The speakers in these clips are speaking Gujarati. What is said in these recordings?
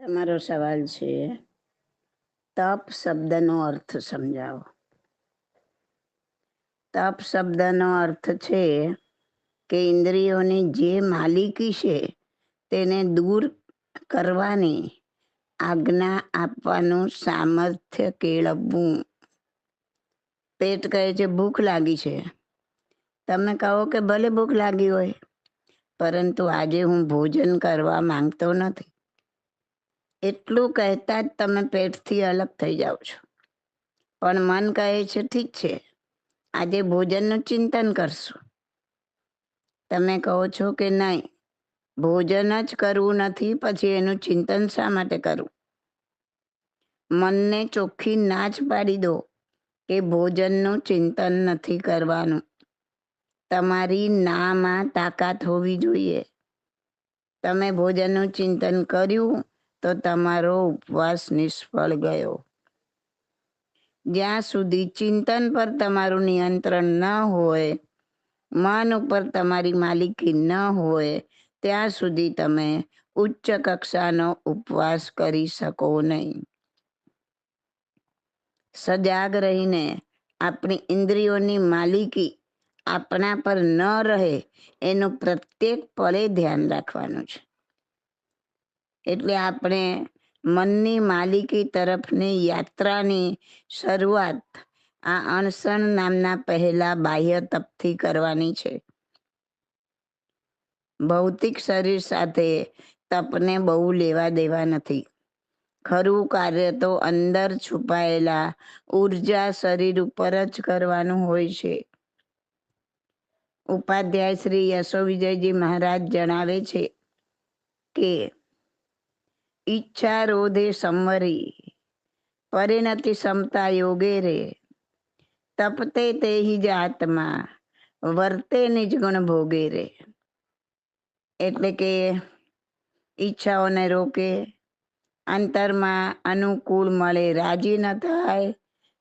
તમારો સવાલ છે, તપ શબ્દનો અર્થ સમજાવો. તપ શબ્દનો અર્થ છે કે ઇન્દ્રિયોની જે માલિકી છે તેને દૂર કરવાની આજ્ઞા આપવાનું સામર્થ્ય કેળવવું. પેટ કહે છે ભૂખ લાગી છે, તમે કહો કે ભલે ભૂખ લાગી હોય, પરંતુ આજે હું ભોજન કરવા માંગતો નથી, એટલું કહેતા જ તમે પેટથી અલગ થઈ જાઓ છો. પણ મન કહે છે ઠીક છે, આજે ભોજનનું ચિંતન કરશું. તમે કહો છો કે નહીં, ભોજન જ કરવું નથી, પછી એનું ચિંતન શા માટે કરવું? મનને ચોખ્ખી ના જ પાડી દો કે ભોજનનું ચિંતન નથી કરવાનું. તમારી નામાં તાકાત હોવી જોઈએ. તમે ભોજનનું ચિંતન કર્યું તો તમારો ઉપવાસ નિષ્ફળ ગયો. જ્યાં સુધી ચિંતન પર તમારું નિયંત્રણ ન હોય, મન ઉપર તમારી માલિકી ન હોય, ત્યાં સુધી તમે ઉચ્ચ કક્ષાનો ઉપવાસ કરી શકો નહીં. સજાગ રહીને આપણી ઇન્દ્રિયોની માલિકી આપણા પર ન રહે એનું પ્રત્યેક પળે ધ્યાન રાખવાનું છે. એટલે આપણે મનની માલિકી તરફની યાત્રાની શરૂઆત આ અણસણ નામના પહેલા બાહ્ય તપથી કરવાની છે. ભૌતિક શરીર સાથે તપને બહુ લેવા દેવા નથી. ખરું કાર્ય તો અંદર છુપાયેલા ઉર્જા શરીર ઉપર જ કરવાનું હોય છે. ઉપાધ્યાય શ્રી યશો વિજયજી મહારાજ જણાવે છે કે ઈચ્છા રોધે સંવરી પરિણતિ ક્ષમતા યોગે રે તપતે તે જ આત્મા વર્તે નિજ ગુણ ભોગે રે. એટલે કે ઈચ્છાઓને રોકે, અંતરમાં અનુકૂળ મળે રાજી ન થાય,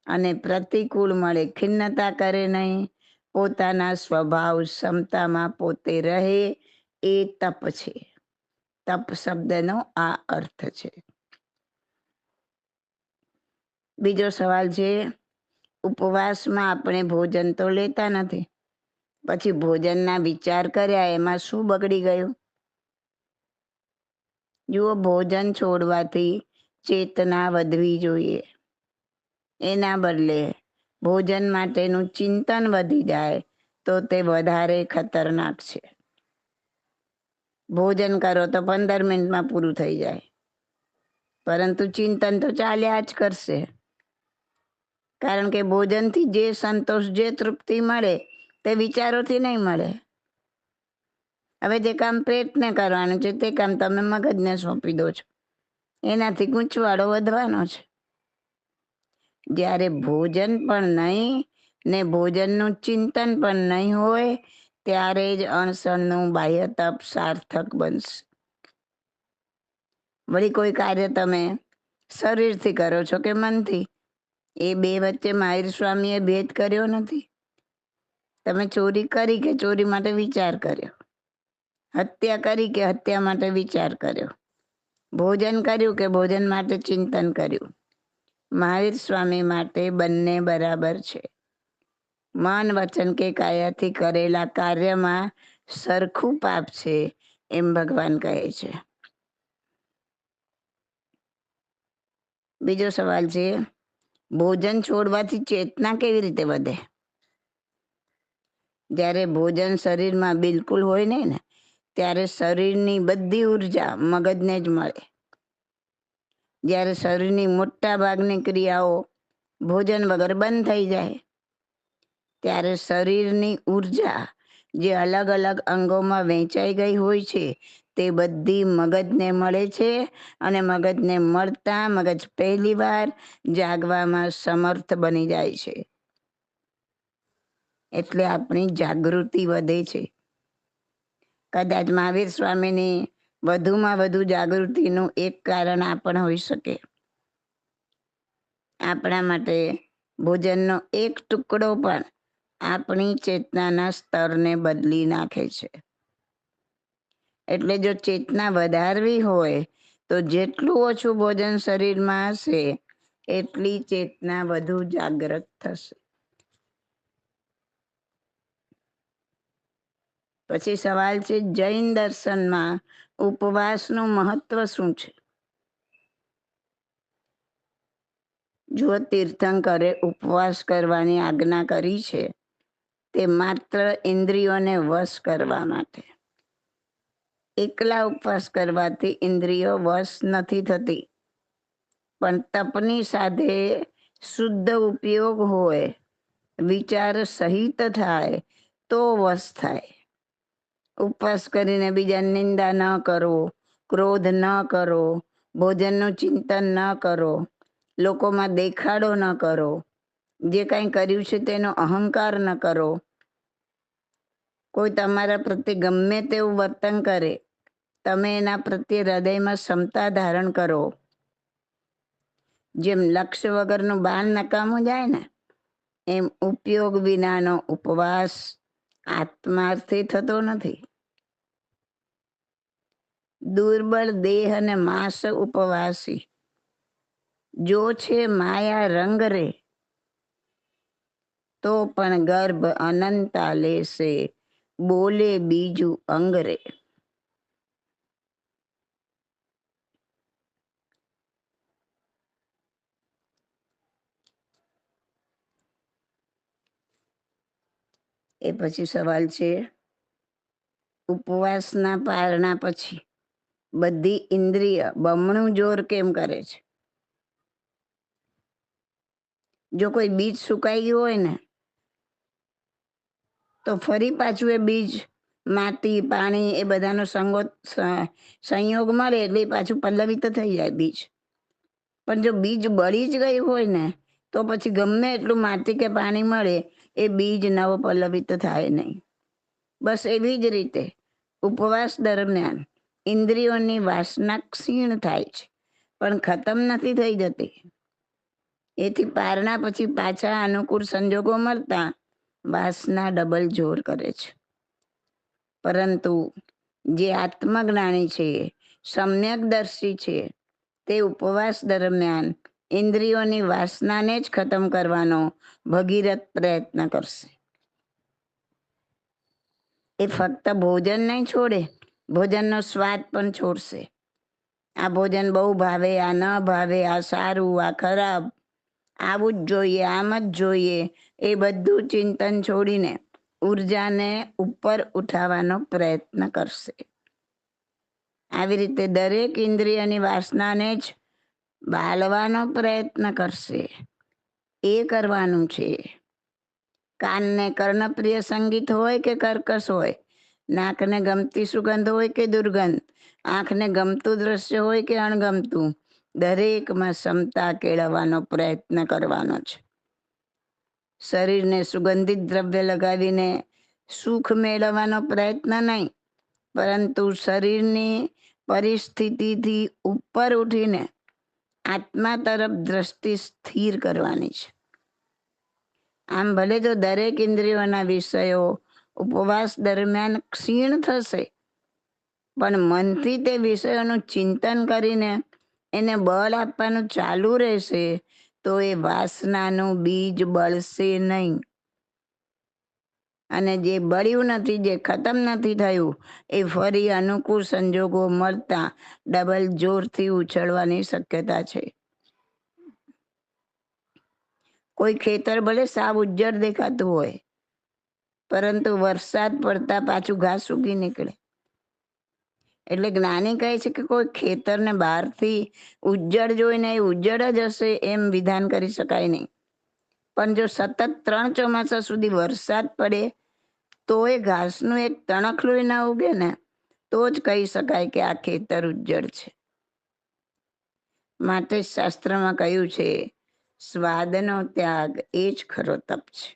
અને પ્રતિકૂળ મળે ખિન્નતા કરે નહીં, પોતાના સ્વભાવ ક્ષમતામાં પોતે રહે, એ તપ છે. તપ શબ્દનો આ અર્થ છે. બીજો સવાલ છે, ઉપવાસમાં આપણે ભોજન તો લેતા નથી, પછી ભોજનના વિચાર કર્યા એમાં શું બગડી ગયું? જુઓ, ભોજન છોડવાથી ચેતના વધવી જોઈએ. એના બદલે ભોજન માટેનું ચિંતન વધી જાય તો તે વધારે ખતરનાક છે. ભોજન કરો તો 15 મિનિટમાં પૂરું થઈ જાય, પરંતુ ચિંતન તો ચાલ્યા જ કરશે. કારણ કે ભોજનથી જે સંતોષ, જે તૃપ્તિ મળે તે વિચારોથી નહીં મળે. હવે જે કામ પેટને કરવાનું છે તે કામ તમે મગજને સોંપી દો છો, એનાથી ગૂંચવાડો વધવાનો છે. જ્યારે ભોજન પણ નહીં ને ભોજનનું ચિંતન પણ નહીં હોય, ત્યારે જ અણસરનું બાહ્ય તપ સાર્થક બનશે. વળી કોઈ કાર્ય તમે શરીરથી કરો છો કે મનથી, એ બે વચ્ચે મહાવીર સ્વામીએ ભેદ કર્યો નથી. તમે ચોરી કરી કે ચોરી માટે વિચાર કર્યો, હત્યા કરી કે હત્યા માટે વિચાર કર્યો, ભોજન કર્યું કે ભોજન માટે ચિંતન કર્યું. મહાવીર સ્વામી માટે બંને બરાબર છે. મન, વચન કે કાયાથી કરેલા કાર્યમાં સરખું પાપ છે, એમ ભગવાન કહે છે. બીજો સવાલ છે, ભોજન છોડવાથી ચેતના કેવી રીતે વધે? જ્યારે ભોજન શરીરમાં બિલકુલ હોય નહીં ને, ત્યારે શરીરની બધી ઉર્જા મગજને જ મળે. જ્યારે શરીરની મોટા ભાગની ક્રિયાઓ ભોજન વગર બંધ થઈ જાય, ત્યારે શરીરની ઉર્જા જે અલગ અલગ અંગોમાં વહેંચાઈ ગઈ હોય છે તે બધી મગજને મળે છે, અને મગજને મળતા મગજ પહેલી વાર જાગવામાં સમર્થ બની જાય છે. એટલે આપણી જાગૃતિ વધે છે. કદાચ મહાવીર સ્વામીની વધુમાં વધુ જાગૃતિનું એક કારણ આ પણ હોઈ શકે. આપણા માટે ભોજનનો એક ટુકડો પણ આપણી ચેતનાના સ્તરને બદલી નાખે છે. એટલે જો ચેતના વધારવી હોય તો જેટલું ઓછું ભોજન શરીરમાં હશે એટલી ચેતના વધુ જાગૃત થશે. પછી સવાલ છે, જૈન દર્શનમાં ઉપવાસનું મહત્વ શું છે? જો તીર્થંકરે ઉપવાસ કરવાની આજ્ઞા કરી છે તે માત્ર ઇન્દ્રિયોને વશ કરવા માટે. એકલા ઉપવાસ કરવાથી ઇન્દ્રિયો વશ નથી થતી, પણ તપની સાથે શુદ્ધ ઉપયોગ હોય, વિચાર સહિત થાય તો વશ થાય. ઉપવાસ કરીને બીજા નિંદા ન કરો, ક્રોધ ન કરો, ભોજનનું ચિંતન ન કરો, લોકોમાં દેખાડો ન કરો, જે કાંઈ કર્યું છે તેનો અહંકાર ન કરો. કોઈ તમારા પ્રત્યે ગમે તેવું વર્તન કરે, તમે એના પ્રત્યે હૃદયમાં ક્ષમતા ધારણ કરો. જેમ લક્ષ્ય વગરનું બાણ નકામું જાય ને, એમ ઉપયોગ વિનાનો ઉપવાસ આત્માર્થી થતો નથી. દુર્બળ દેહ અને માંસ ઉપવાસી, જો છે માયા રંગ રે, તો પણ ગર્ભ અનંતા લેશે, બોલે બીજું અંગરે. એ પછી સવાલ છે, ઉપવાસના પારણા પછી બધી ઇન્દ્રિય બમણું જોર કેમ કરે છે? જો કોઈ બીજ સુકાઈ ગયું હોય ને, તો ફરી પાછું એ બીજ માટી, પાણી એ બધાનો સંયોગ મળે એટલે પાછું પલ્લવિત થઈ જાય બીજ. પણ જો બીજ બળી જ ગયું હોય ને, તો પછી ગમે એટલું માટી કે પાણી મળે, એ બીજ નવ પલ્લવિત થાય નહીં. બસ એવી જ રીતે ઉપવાસ દરમિયાન ઇન્દ્રિયોની વાસના ક્ષીણ થાય છે, પણ ખતમ નથી થઈ જતી. એથી પારણા પછી પાછા અનુકૂળ સંજોગો મળતા વાસના ડબલ જોર કરે છે. પરંતુ જે આત્મજ્ઞાની છે, સમ્યકદર્શી છે, તે ઉપવાસ દરમિયાન ઇન્દ્રિયોની વાસનાને જ ખતમ કરવાનો ભગીરથ પ્રયત્ન કરશે. એ ફક્ત ભોજન નહીં છોડે, ભોજનનો સ્વાદ પણ છોડશે. આ ભોજન બહુ ભાવે, આ ન ભાવે, આ સારું, આ ખરાબ, આવું જ જોઈએ, આમ જ જોઈએ, એ બધું ચિંતન છોડીને ઉર્જાને ઉપર ઉઠાવવાનો પ્રયત્ન કરશે. આવી રીતે દરેક ઇન્દ્રિયની વાસનાને જ બાળવાનો પ્રયત્ન કરશે. એ કરવાનું છે. કાનને કર્ણપ્રિય સંગીત હોય કે કર્કશ હોય, નાકને ગમતી સુગંધ હોય કે દુર્ગંધ, આંખને ગમતું દ્રશ્ય હોય કે અણગમતું, દરેકમાં ક્ષમતા કેળવવાનો પ્રયત્ન કરવાનો છે. શરીરને સુગંધિત દ્રવ્ય લગાવીને સુખ મેળવવાનો પ્રયત્ન નહીં, પરંતુ શરીરની પરિસ્થિતિથી ઉપર ઉઠીને આત્મા તરફ દ્રષ્ટિ સ્થિર કરવાની છે. આમ ભલે તો દરેક ઇન્દ્રિયોના વિષયો ઉપવાસ દરમિયાન ક્ષીણ થશે, પણ મનથી તે વિષયોનું ચિંતન કરીને એને બળ આપવાનું ચાલુ રહેશે, તો એ વાસનાનું બીજ બળશે નહીં. અને જે બળ્યું નથી, જે ખતમ નથી થયું, એ ફરી અનુકૂળ સંજોગો મળતા ડબલ જોરથી ઉછળવાની શક્યતા છે. કોઈ ખેતર ભલે સાવ ઉજ્જડ દેખાતું હોય, પરંતુ વરસાદ પડતા પાછું ઘાસ ઉગી નીકળે. એટલે જ્ઞાની કહે છે કે કોઈ ખેતરને બહારથી ઉજ્જડ જોઈને એ ઉજ્જડ જ હશે એમ વિધાન કરી શકાય નહીં. પણ જો સતત 3 ચોમાસા સુધી વરસાદ પડે તો એ ઘાસનું એક તણખલું ના ઉગે ને, તો જ કહી શકાય કે આ ખેતર ઉજ્જડ છે. માટે શાસ્ત્રમાં કહ્યું છે, સ્વાદનો ત્યાગ એ જ ખરો તપ છે.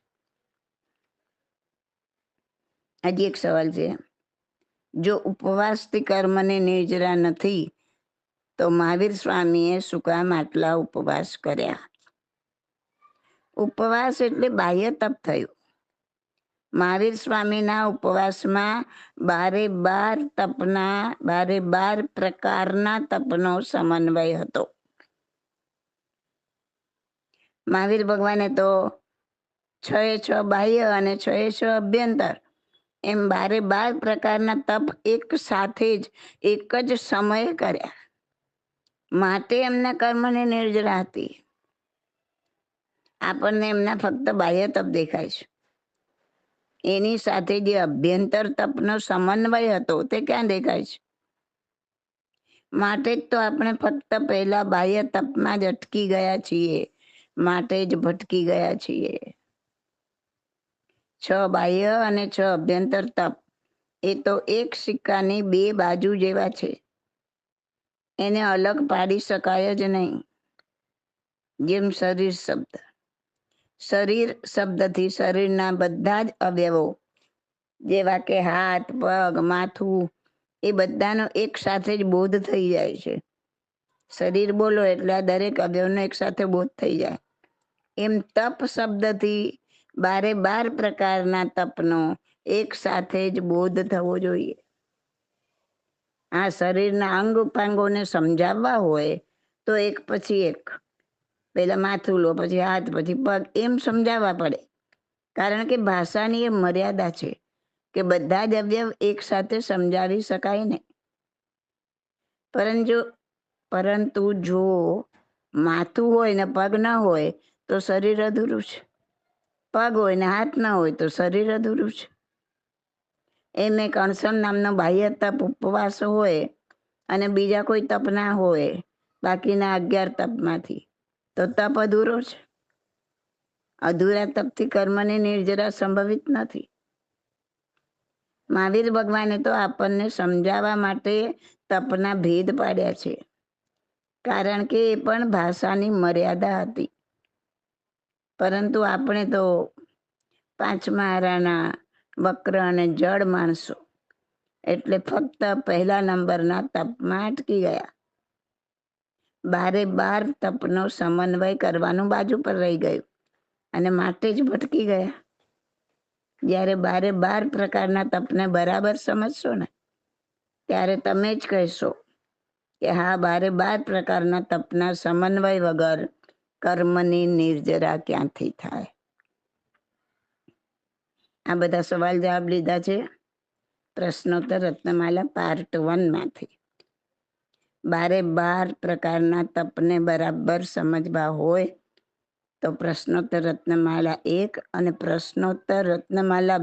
હજી એક સવાલ છે, જો ઉપવાસથી કર્મની નિર્જરા નથી, તો મહાવીર સ્વામીએ શું કામ આટલા ઉપવાસ કર્યા? ઉપવાસ એટલે બાહ્ય તપ થયું. મહાવીર સ્વામીના ઉપવાસમાં 12 પ્રકારના તપનો સમન્વય હતો. મહાવીર ભગવાને તો 6 બાહ્ય અને 6 અભ્યંતર એમ 12 પ્રકારના તપ એક સાથે જ એક જ સમયે કર્યા. માટે એમના કર્મની નિર્જરા હતી. આપણને એમના ફક્ત બાહ્ય તપ દેખાય છે. એની સાથે જે અભ્યંતર તપનો સમન્વય હતો તે ક્યાં દેખાય છે? માટે જ તો આપણે ફક્ત પહેલા બાહ્ય તપમાં જ અટકી ગયા છીએ, માટે જ ભટકી ગયા છીએ. 6 બાહ્ય અને 6 અભ્યંતર તપ એ તો એક સિક્કાની 2 બાજુ જેવા છે. એને અલગ પાડી શકાય જ નહીં. જેમ શરીર શબ્દ, શરીર શબ્દથી શરીરના બધા જ અવયવો જેવા કે હાથ, પગ, માથું એ બધાનો એક સાથે જ બોધ થઈ જાય છે. શરીર બોલો એટલે આ દરેક અવયવનો એક સાથે બોધ થઈ જાય. એમ તપ શબ્દથી 12 પ્રકારના તપનો એક સાથે જ બોધ થવો જોઈએ. આ શરીરના અંગ ઉપાંગોને સમજાવવા હોય તો એક પછી એક, પહેલા માથું લો, પછી હાથ, પછી પગ, એમ સમજાવવા પડે. કારણ કે ભાષાની એ મર્યાદા છે કે બધા જ અવયવ એક સાથે સમજાવી શકાય ને. પરંતુ જો માથું હોય ને પગ ન હોય તો શરીર અધૂરું છે. પગ હોય ને હાથ ન હોય તો શરીર અધૂરું છે. એમ એક અણસણ નામનો બાહ્ય તપ ઉપવાસ હોય અને બીજા કોઈ તપ ના હોય બાકીના 11 તપમાંથી, તો તપ અધૂરો છે. અધૂરા તપથી કર્મની નિર્જરા સંભવિત નથી. મહાવીર ભગવાને તો આપણને સમજાવવા માટે તપના ભેદ પાડ્યા છે. કારણ કે એ પણ ભાષાની મર્યાદા હતી. પરંતુ આપણે તો 5મા આરાના વક્ર અને જડ માણસો એટલે ફક્ત પહેલા નંબરના તપમાં અટકી ગયા. 12 તપનો સમન્વય કરવાનું બાજુ પર રહી ગયું અને માટે જ ભટકી ગયા. જ્યારે 12 પ્રકારના તપને બરાબર સમજશો ને ત્યારે તમે જ કહેશો કે હા, 12 પ્રકારના તપના સમન્વય વગર કર્મની નિર્જરા ક્યાંથી થાય. આ બધા સવાલ જવાબ લીધા છે પ્રશ્નોત્તર રત્નમાલા પાર્ટ 1 માંથી. 12 પ્રકારના તપને બરાબર સમજવા હોય તો પ્રશ્નોત્તર રત્નમાલા 1 અને પ્રશ્નોત્તર રત્નમાલા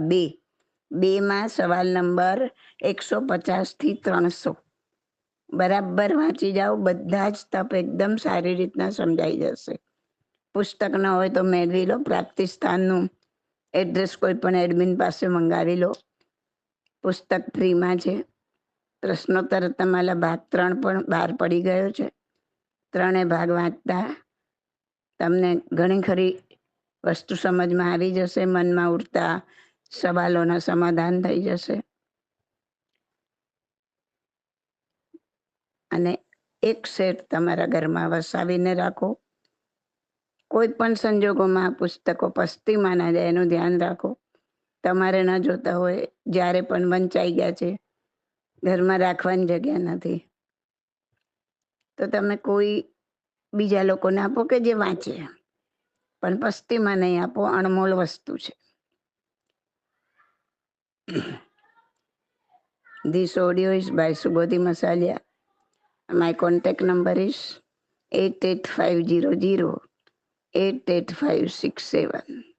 2માં સવાલ નંબર 150 થી 300 બરાબર વાંચી જાઓ. બધા જ તપ એકદમ સારી રીતના સમજાઈ જશે. પુસ્તક ન હોય તો મેળવી લો. પ્રાપ્તિ સ્થાનનું એડ્રેસ કોઈ પણ એડમિન પાસે મંગાવી લો. પુસ્તક ફ્રીમાં છે. પ્રશ્નોત્તર રત્નમાલા ભાગ 3 પણ બહાર પડી ગયો છે. 3 ભાગ વાંચતા તમને ઘણી ખરી વસ્તુ સમજમાં આવી જશે. મનમાં ઉઠતા સવાલોના સમાધાન થઈ જશે. અને એક સેટ તમારા ઘરમાં વસાવીને રાખો. કોઈ પણ સંજોગોમાં પુસ્તકો પસ્તીમાં ના જાય એનું ધ્યાન રાખો. તમારે ન જોતા હોય, જ્યારે પણ વંચાઈ ગયા છે, ઘરમાં રાખવાની જગ્યા નથી, તો તમે કોઈ બીજા લોકોને આપો કે જે વાંચે. પણ પસ્તીમાં નહીં આપો, અણમોલ વસ્તુ છે. This audio is by Subodhi Masalia. My contact number is 88500 88567.